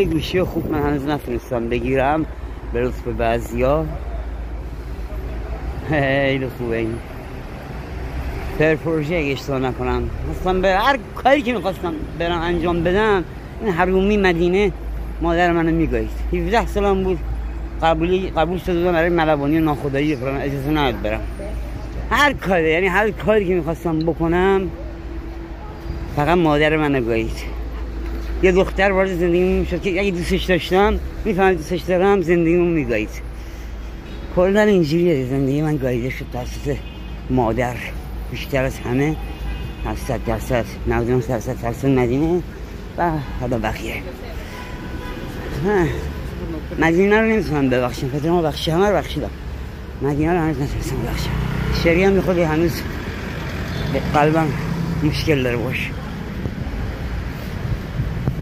یه گوشی خوب من هنوز نتونستم بگیرم به لطف بعضیا. خیلی خوبه این پروژه اگه اشتباه نکنم. مثلا به هر کاری که میخواستم برم انجام بدم این حرومی مدینه مادر منو میگایید. 17 سالم بود قبول شده بودم برای ملوانی و ناخدایی بکنم، اجازه نداد برم. هر کاری، یعنی هر کاری که میخواستم بکنم فقط مادر منو گایید. یه دختر وارد زندگیمون میشد که اگه دوستش داشتم میفهمم دوستش دارم زندگیمون میگایید. کلا اینجوریه زندگی من گاییده شد توسط مادر بیشتر از همه. 70% 99% مدینه و حالا بقیه. مدینه رو نمیتونم ببخشم، خاطر ما بخشی همه رو بخشیدم، مدینه رو هنوز نتونستم ببخشم. شریعه میخواد هنوز به قلبم مشکل داره باشه.